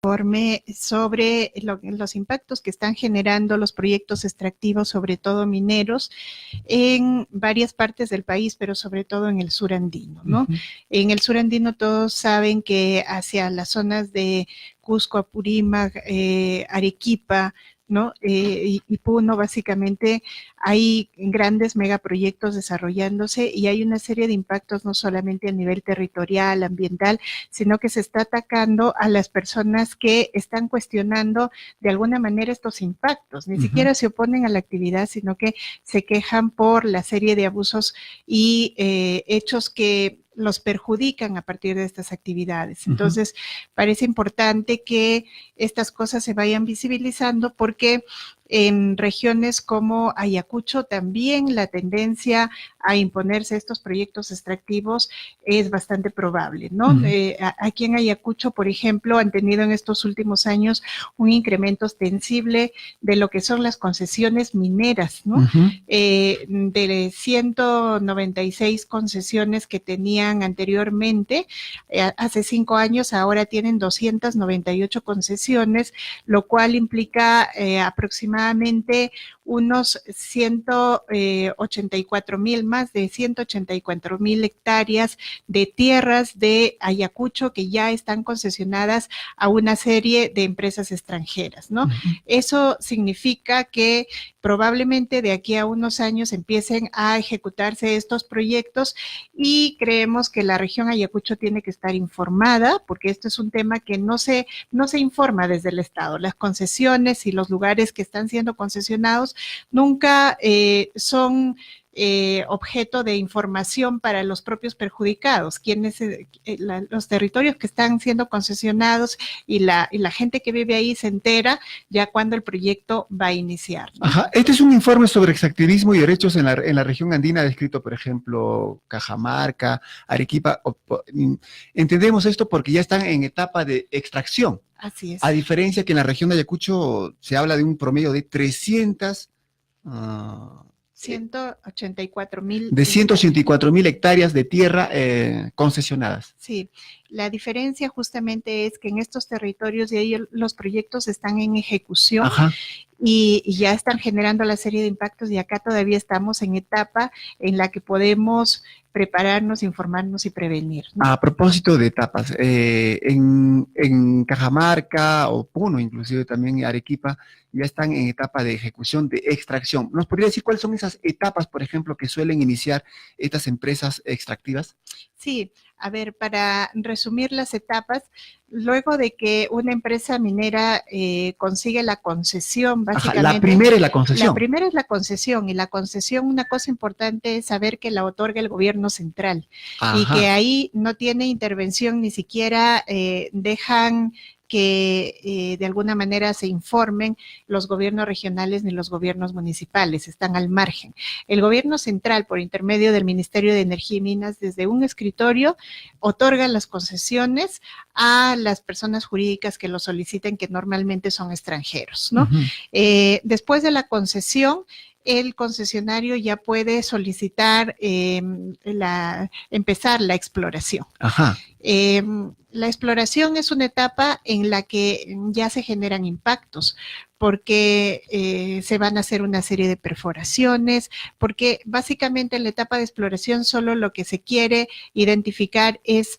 informe sobre los impactos que están generando los proyectos extractivos, sobre todo mineros, en varias partes del país, pero sobre todo en el sur andino, ¿no? En el sur andino todos saben que hacia las zonas de Cusco, Apurímac, Arequipa, ¿no? Y Puno, básicamente, hay grandes megaproyectos desarrollándose y hay una serie de impactos no solamente a nivel territorial, ambiental, sino que se está atacando a las personas que están cuestionando de alguna manera estos impactos. Ni siquiera se oponen a la actividad, sino que se quejan por la serie de abusos y hechos que los perjudican a partir de estas actividades. Entonces, parece importante que estas cosas se vayan visibilizando porque en regiones como Ayacucho también la tendencia a imponerse estos proyectos extractivos es bastante probable, ¿no? Aquí en Ayacucho, por ejemplo, han tenido en estos últimos años un incremento ostensible de lo que son las concesiones mineras, ¿no? De 196 concesiones que tenían anteriormente, hace 5 años, ahora tienen 298 concesiones, lo cual implica aproximadamente unos 184,000, más de 184,000 hectáreas de tierras de Ayacucho que ya están concesionadas a una serie de empresas extranjeras, ¿no? Eso significa que probablemente de aquí a unos años empiecen a ejecutarse estos proyectos y creemos que la región Ayacucho tiene que estar informada porque esto es un tema que no se informa desde el Estado. Las concesiones y los lugares que están siendo concesionados nunca son objeto de información para los propios perjudicados, los territorios que están siendo concesionados y la gente que vive ahí se entera ya cuando el proyecto va a iniciar, ¿no? Ajá. Este es un informe sobre extractivismo y derechos en la región andina, descrito, por ejemplo, Cajamarca, Arequipa. Entendemos esto porque ya están en etapa de extracción. Así es. A diferencia que en la región de Ayacucho se habla de un promedio de 184,000 hectáreas de tierra concesionadas. Sí, la diferencia justamente es que en estos territorios de ahí los proyectos están en ejecución. Y ya están generando la serie de impactos y acá todavía estamos en etapa en la que podemos prepararnos, informarnos y prevenir, ¿no? A propósito de etapas, en Cajamarca o Puno, inclusive también Arequipa, ya están en etapa de ejecución de extracción. ¿Nos podría decir cuáles son esas etapas, por ejemplo, que suelen iniciar estas empresas extractivas? Sí, a ver, para resumir las etapas, luego de que una empresa minera consigue la concesión, básicamente. La primera es la concesión. La primera es la concesión, y la concesión, una cosa importante es saber que la otorga el gobierno central, y que ahí no tiene intervención, ni siquiera dejan que de alguna manera se informen los gobiernos regionales ni los gobiernos municipales, están al margen. El gobierno central, por intermedio del Ministerio de Energía y Minas, desde un escritorio, otorga las concesiones a las personas jurídicas que lo soliciten, que normalmente son extranjeros, ¿no? Después de la concesión, el concesionario ya puede solicitar empezar la exploración. La exploración es una etapa en la que ya se generan impactos, porque se van a hacer una serie de perforaciones, porque básicamente en la etapa de exploración solo lo que se quiere identificar es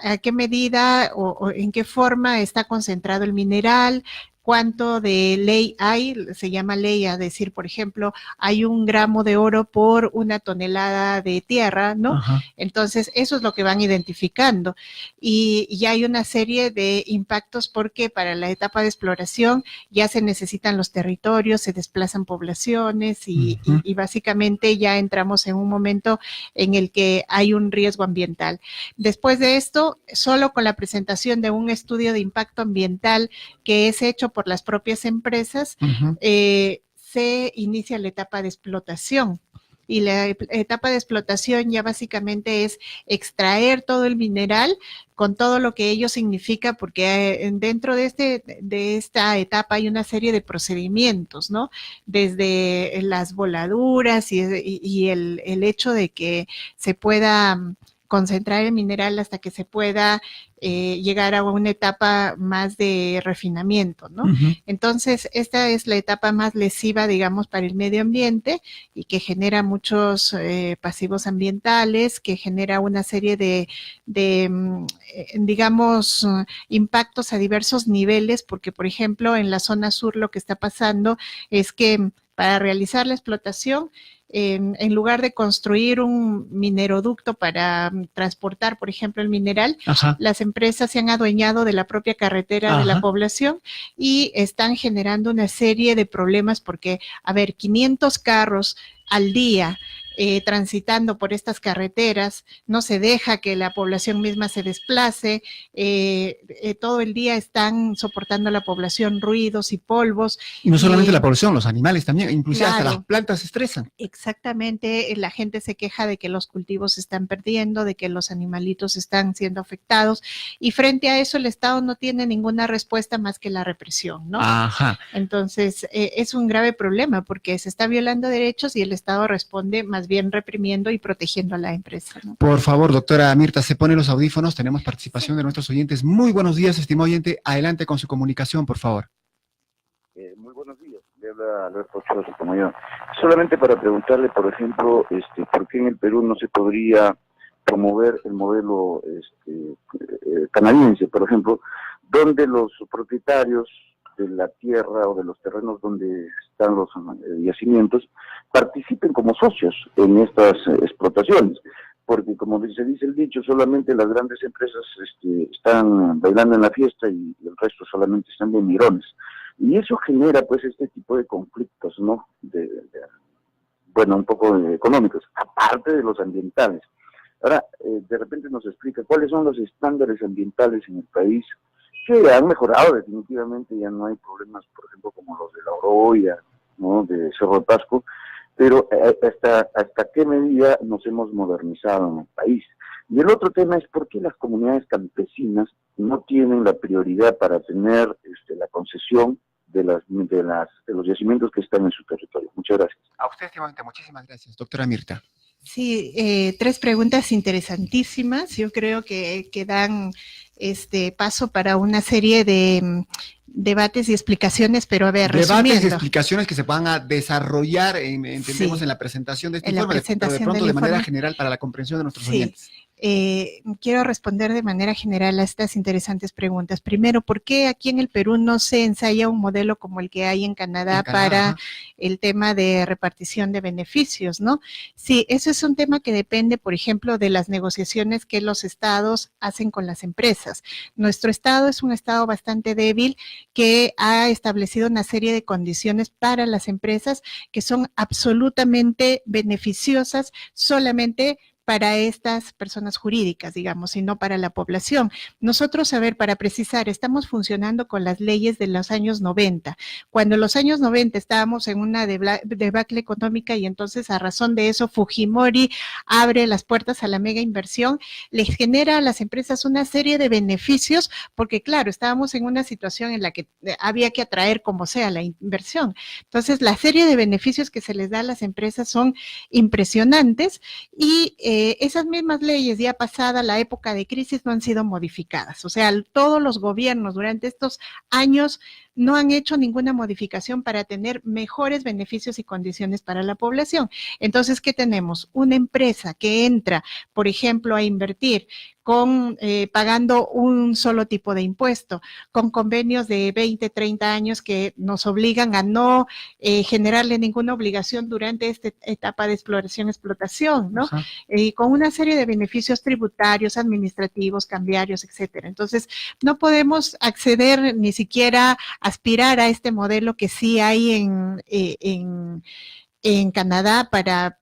a qué medida o en qué forma está concentrado el mineral, cuánto de ley hay, se llama ley a decir, por ejemplo, hay 1 gramo de oro por 1 tonelada de tierra, ¿no? Entonces, eso es lo que van identificando. Y ya hay una serie de impactos porque para la etapa de exploración ya se necesitan los territorios, se desplazan poblaciones y básicamente ya entramos en un momento en el que hay un riesgo ambiental. Después de esto, solo con la presentación de un estudio de impacto ambiental que es hecho por las propias empresas, se inicia la etapa de explotación. Y la etapa de explotación ya básicamente es extraer todo el mineral con todo lo que ello significa, porque dentro de esta etapa hay una serie de procedimientos, ¿no? Desde las voladuras y el hecho de que se pueda concentrar el mineral hasta que se pueda llegar a una etapa más de refinamiento, ¿no? Entonces, esta es la etapa más lesiva, digamos, para el medio ambiente y que genera muchos pasivos ambientales, que genera una serie de digamos, impactos a diversos niveles, porque, por ejemplo, en la zona sur lo que está pasando es que para realizar la explotación, en lugar de construir un mineroducto para transportar, por ejemplo, el mineral, las empresas se han adueñado de la propia carretera de la población y están generando una serie de problemas porque, a ver, 500 carros al día transitando por estas carreteras, no se deja que la población misma se desplace, todo el día están soportando a la población ruidos y polvos. Y no solamente la población, los animales también, inclusive hasta las plantas se estresan. Exactamente, la gente se queja de que los cultivos se están perdiendo, de que los animalitos están siendo afectados, y frente a eso el Estado no tiene ninguna respuesta más que la represión, ¿no? Entonces, es un grave problema porque se está violando derechos y el Estado responde más bien reprimiendo y protegiendo a la empresa, ¿no? Por favor, doctora Mirta, se pone los audífonos, tenemos participación de nuestros oyentes. Muy buenos días, estimado oyente, adelante con su comunicación, por favor. Muy buenos días, le habla Alberto Ochoa, como yo. Solamente para preguntarle, por ejemplo, ¿por qué en el Perú no se podría promover el modelo canadiense, por ejemplo, donde los propietarios de la tierra o de los terrenos donde están los yacimientos participen como socios en estas explotaciones? Porque como se dice el dicho, solamente las grandes empresas están bailando en la fiesta y el resto solamente están de mirones. Y eso genera pues este tipo de conflictos, ¿no? Bueno, un poco económicos, aparte de los ambientales. Ahora, de repente nos explica cuáles son los estándares ambientales en el país, que han mejorado definitivamente, ya no hay problemas, por ejemplo, como los de La Oroya, ¿no? De Cerro de Pasco, pero hasta qué medida nos hemos modernizado en el país. Y el otro tema es por qué las comunidades campesinas no tienen la prioridad para tener la concesión de los yacimientos que están en su territorio. Muchas gracias. A usted, estimamente, muchísimas gracias, doctora Mirta. Sí, 3 preguntas interesantísimas. Yo creo que dan paso para una serie de debates y explicaciones, pero a ver, resumiendo. Debates y explicaciones que se van a desarrollar, entendemos, en la presentación de este informe, pero de pronto de manera general para la comprensión de nuestros oyentes. Quiero responder de manera general a estas interesantes preguntas. Primero, ¿por qué aquí en el Perú no se ensaya un modelo como el que hay en Canadá para el tema de repartición de beneficios, ¿no? Sí, eso es un tema que depende, por ejemplo, de las negociaciones que los estados hacen con las empresas. Nuestro estado es un estado bastante débil que ha establecido una serie de condiciones para las empresas que son absolutamente beneficiosas solamente para estas personas jurídicas, digamos, y no para la población. Nosotros, a ver, para precisar, estamos funcionando con las leyes de los años 90. Cuando en los años 90 estábamos en una debacle económica y entonces a razón de eso Fujimori abre las puertas a la mega inversión, les genera a las empresas una serie de beneficios porque, claro, estábamos en una situación en la que había que atraer como sea la inversión. Entonces, la serie de beneficios que se les da a las empresas son impresionantes y esas mismas leyes ya pasada la época de crisis no han sido modificadas. O sea, todos los gobiernos durante estos años no han hecho ninguna modificación para tener mejores beneficios y condiciones para la población. Entonces, ¿qué tenemos? Una empresa que entra, por ejemplo, a invertir pagando un solo tipo de impuesto, con convenios de 20, 30 años que nos obligan a no generarle ninguna obligación durante esta etapa de exploración-explotación, ¿no? Y con una serie de beneficios tributarios, administrativos, cambiarios, etcétera. Entonces, no podemos acceder ni siquiera aspirar a este modelo que sí hay en Canadá para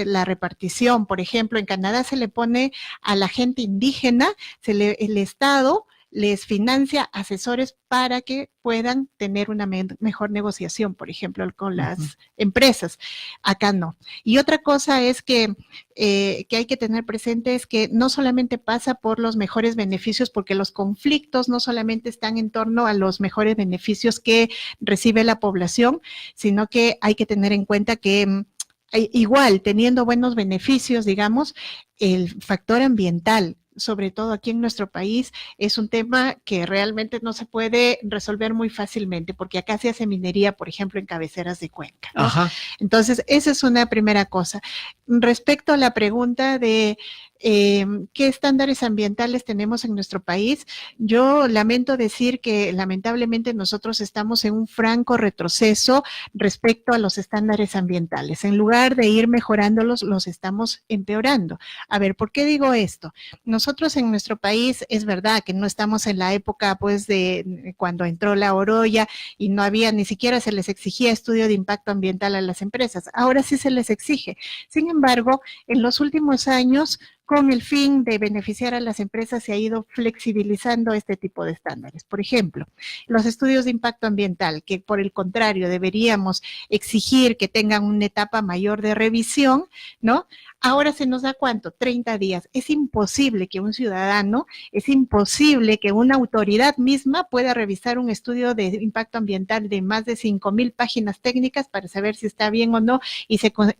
la repartición. Por ejemplo, en Canadá se le pone a la gente indígena, el Estado les financia asesores para que puedan tener una mejor negociación, por ejemplo, con las empresas. Acá no. Y otra cosa es que hay que tener presente es que no solamente pasa por los mejores beneficios, porque los conflictos no solamente están en torno a los mejores beneficios que recibe la población, sino que hay que tener en cuenta que igual, teniendo buenos beneficios, digamos, el factor ambiental, sobre todo aquí en nuestro país, es un tema que realmente no se puede resolver muy fácilmente, porque acá se hace minería, por ejemplo, en cabeceras de cuenca, ¿no? Ajá. Entonces, esa es una primera cosa. Respecto a la pregunta de qué estándares ambientales tenemos en nuestro país, yo lamento decir que lamentablemente nosotros estamos en un franco retroceso respecto a los estándares ambientales. En lugar de ir mejorándolos, los estamos empeorando. A ver, ¿por qué digo esto? Nosotros en nuestro país es verdad que no estamos en la época pues de cuando entró la Oroya y no había, ni siquiera se les exigía estudio de impacto ambiental a las empresas. Ahora sí se les exige. Sin embargo, en los últimos años, con el fin de beneficiar a las empresas, se ha ido flexibilizando este tipo de estándares. Por ejemplo, los estudios de impacto ambiental, que por el contrario deberíamos exigir que tengan una etapa mayor de revisión, ¿no? Ahora se nos da ¿cuánto? 30 días. Es imposible que un ciudadano, es imposible que una autoridad misma pueda revisar un estudio de impacto ambiental de más de 5,000 páginas técnicas para saber si está bien o no y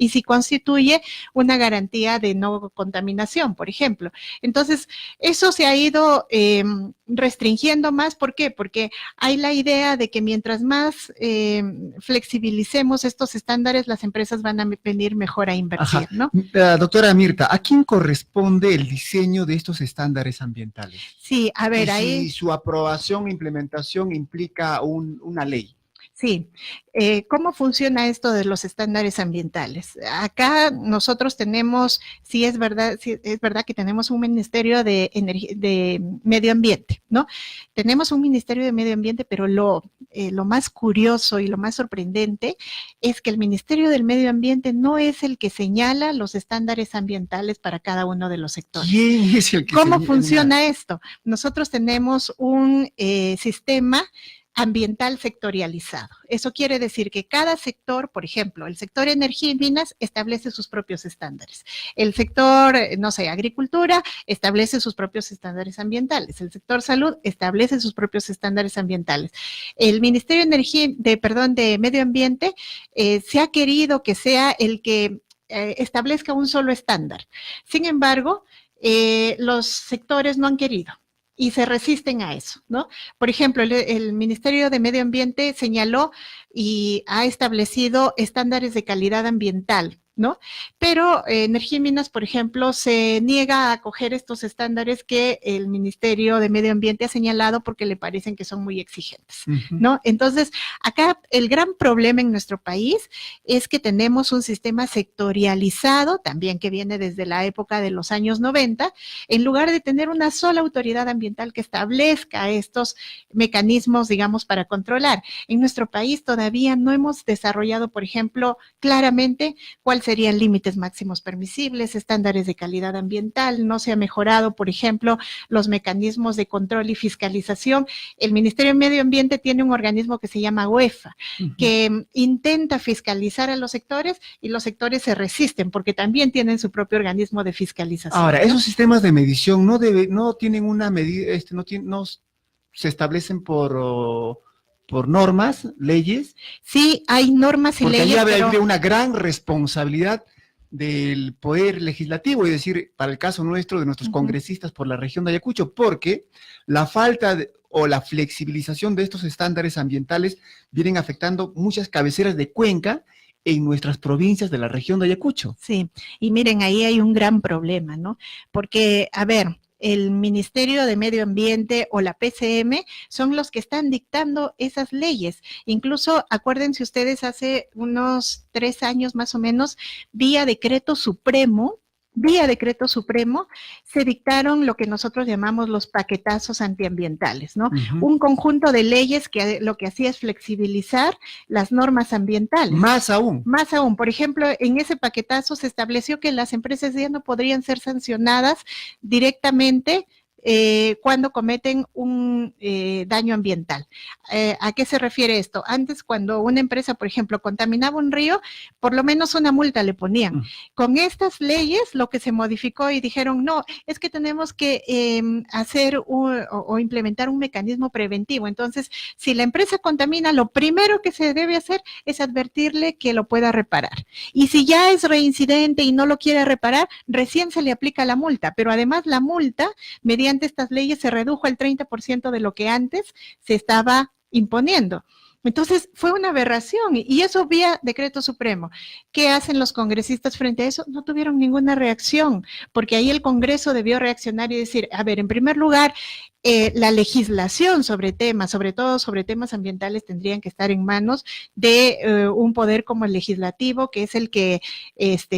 si constituye una garantía de no contaminación, por ejemplo. Entonces, eso se ha ido restringiendo más. ¿Por qué? Porque hay la idea de que mientras más flexibilicemos estos estándares, las empresas van a venir mejor a invertir, Ajá. ¿no? Doctora Mirta, ¿a quién corresponde el diseño de estos estándares ambientales? Sí, a ver, y ahí... si su aprobación e implementación implica una ley. Sí, ¿cómo funciona esto de los estándares ambientales? Acá nosotros tenemos, sí es verdad que tenemos un Ministerio de Medio Ambiente, ¿no? Tenemos un Ministerio de Medio Ambiente, pero lo más curioso y lo más sorprendente es que el Ministerio del Medio Ambiente no es el que señala los estándares ambientales para cada uno de los sectores. ¿Quién es el que ¿Cómo señala? funciona esto? Nosotros tenemos un sistema ambiental sectorializado. Eso quiere decir que cada sector, por ejemplo, el sector energía y minas establece sus propios estándares. El sector, no sé, agricultura establece sus propios estándares ambientales. El sector salud establece sus propios estándares ambientales. El Ministerio de Medio Ambiente se ha querido que sea el que establezca un solo estándar. Sin embargo, los sectores no han querido y se resisten a eso, ¿no? Por ejemplo, el Ministerio de Medio Ambiente señaló y ha establecido estándares de calidad ambiental, ¿no? Pero Energía y Minas, por ejemplo, se niega a acoger estos estándares que el Ministerio de Medio Ambiente ha señalado porque le parecen que son muy exigentes, ¿no? Entonces, acá el gran problema en nuestro país es que tenemos un sistema sectorializado, también que viene desde la época de los años 90, en lugar de tener una sola autoridad ambiental que establezca estos mecanismos, digamos, para controlar. En nuestro país todavía no hemos desarrollado, por ejemplo, claramente cuál serían límites máximos permisibles, estándares de calidad ambiental, no se ha mejorado, por ejemplo, los mecanismos de control y fiscalización. El Ministerio de Medio Ambiente tiene un organismo que se llama UEFA, que intenta fiscalizar a los sectores y los sectores se resisten porque también tienen su propio organismo de fiscalización. Ahora, esos sistemas de medición no tienen una medida, no se establecen por normas, leyes. Sí, hay normas y porque leyes, ahí pero... habría una gran responsabilidad del Poder Legislativo, es decir, para el caso nuestro, de nuestros congresistas por la región de Ayacucho, porque la falta o la flexibilización de estos estándares ambientales vienen afectando muchas cabeceras de cuenca en nuestras provincias de la región de Ayacucho. Sí, y miren, ahí hay un gran problema, ¿no? Porque, a ver, el Ministerio de Medio Ambiente o la PCM son los que están dictando esas leyes. Incluso, acuérdense ustedes, hace unos 3 años más o menos, vía decreto supremo, se dictaron lo que nosotros llamamos los paquetazos antiambientales, ¿no? Un conjunto de leyes que lo que hacía es flexibilizar las normas ambientales. Más aún. Más aún, por ejemplo, en ese paquetazo se estableció que las empresas ya no podrían ser sancionadas directamente cuando cometen un daño ambiental. ¿A qué se refiere esto? Antes, cuando una empresa, por ejemplo, contaminaba un río, por lo menos una multa le ponían. Con estas leyes, lo que se modificó y dijeron, no, es que tenemos que hacer o implementar un mecanismo preventivo. Entonces, si la empresa contamina, lo primero que se debe hacer es advertirle que lo pueda reparar. Y si ya es reincidente y no lo quiere reparar, recién se le aplica la multa. Pero además la multa, mediante estas leyes, se redujo al 30% de lo que antes se estaba imponiendo. Entonces, fue una aberración y eso vía decreto supremo. ¿Qué hacen los congresistas frente a eso? No tuvieron ninguna reacción, porque ahí el Congreso debió reaccionar y decir, a ver, en primer lugar, la legislación sobre temas, sobre todo sobre temas ambientales, tendrían que estar en manos de un poder como el legislativo, que es el que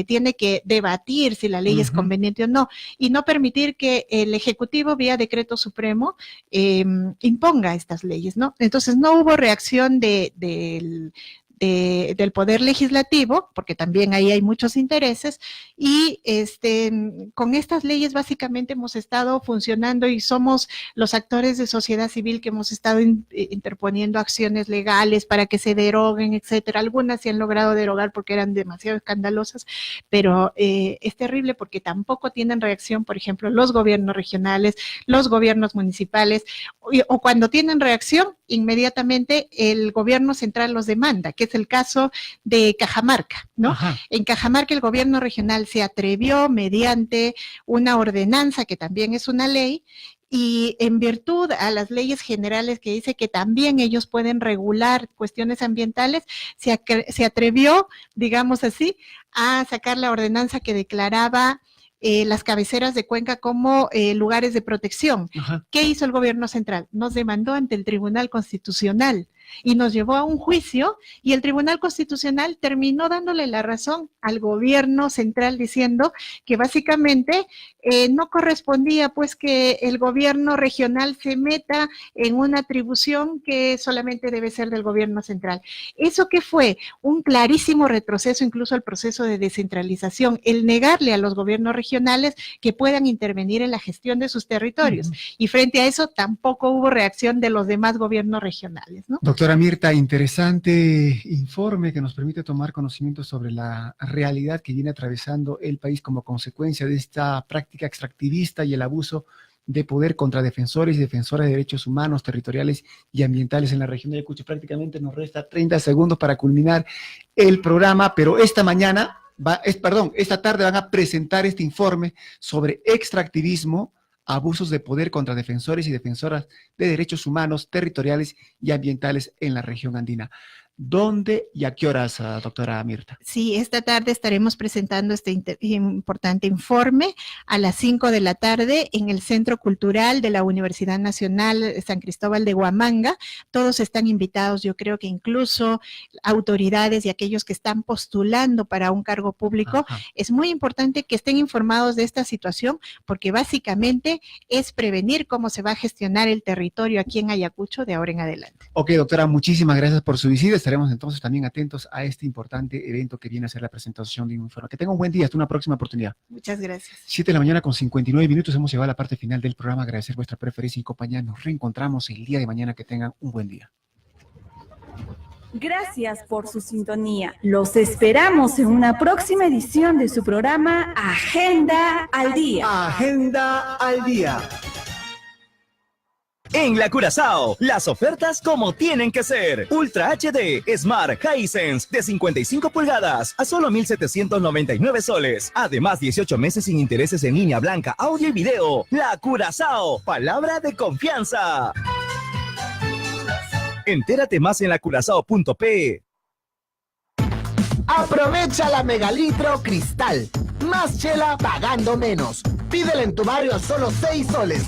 tiene que debatir si la ley es conveniente o no, y no permitir que el Ejecutivo, vía decreto supremo, imponga estas leyes, ¿no? Entonces, no hubo reacción del Poder Legislativo, porque también ahí hay muchos intereses, y con estas leyes básicamente hemos estado funcionando y somos los actores de sociedad civil que hemos estado interponiendo acciones legales para que se deroguen, etcétera. Algunas se han logrado derogar porque eran demasiado escandalosas, pero es terrible porque tampoco tienen reacción, por ejemplo, los gobiernos regionales, los gobiernos municipales, o cuando tienen reacción, inmediatamente el gobierno central los demanda, que es el caso de Cajamarca, ¿no? Ajá. En Cajamarca el gobierno regional se atrevió mediante una ordenanza, que también es una ley, y en virtud a las leyes generales que dice que también ellos pueden regular cuestiones ambientales, se atrevió, digamos así, a sacar la ordenanza que declaraba las cabeceras de cuenca como lugares de protección. Ajá. ¿Qué hizo el gobierno central? Nos demandó ante el Tribunal Constitucional y nos llevó a un juicio y el Tribunal Constitucional terminó dándole la razón al gobierno central diciendo que básicamente no correspondía pues que el gobierno regional se meta en una atribución que solamente debe ser del gobierno central. ¿Eso qué fue? Un clarísimo retroceso incluso al proceso de descentralización, el negarle a los gobiernos regionales que puedan intervenir en la gestión de sus territorios. Y frente a eso tampoco hubo reacción de los demás gobiernos regionales, ¿no? Doctora Mirta, interesante informe que nos permite tomar conocimiento sobre la realidad que viene atravesando el país como consecuencia de esta práctica extractivista y el abuso de poder contra defensores y defensoras de derechos humanos, territoriales y ambientales en la región de Ayacucho. Prácticamente nos resta 30 segundos para culminar el programa, pero esta tarde van a presentar este informe sobre extractivismo, abusos de poder contra defensores y defensoras de derechos humanos, territoriales y ambientales en la región andina. ¿Dónde y a qué horas, doctora Mirta? Sí, esta tarde estaremos presentando este importante informe a las 5 de la tarde en el Centro Cultural de la Universidad Nacional San Cristóbal de Huamanga. Todos están invitados, yo creo que incluso autoridades y aquellos que están postulando para un cargo público. Ajá. Es muy importante que estén informados de esta situación porque básicamente es prevenir cómo se va a gestionar el territorio aquí en Ayacucho de ahora en adelante. Ok, doctora, muchísimas gracias por su visita. Estaremos entonces también atentos a este importante evento que viene a ser la presentación de un informe. Que tenga un buen día, hasta una próxima oportunidad. Muchas gracias. 7 de la mañana con 59 minutos, hemos llegado a la parte final del programa. Agradecer vuestra preferencia y compañía. Nos reencontramos el día de mañana. Que tengan un buen día. Gracias por su sintonía. Los esperamos en una próxima edición de su programa Agenda al Día. Agenda al Día. En la Curazao, las ofertas como tienen que ser. Ultra HD Smart Hisense de 55 pulgadas a solo 1,799 soles. Además, 18 meses sin intereses en línea blanca, audio y video. La Curazao, palabra de confianza. Entérate más en lacurazao.pe. Aprovecha la Megalitro Cristal. Más chela pagando menos. Pídela en tu barrio a solo 6 soles.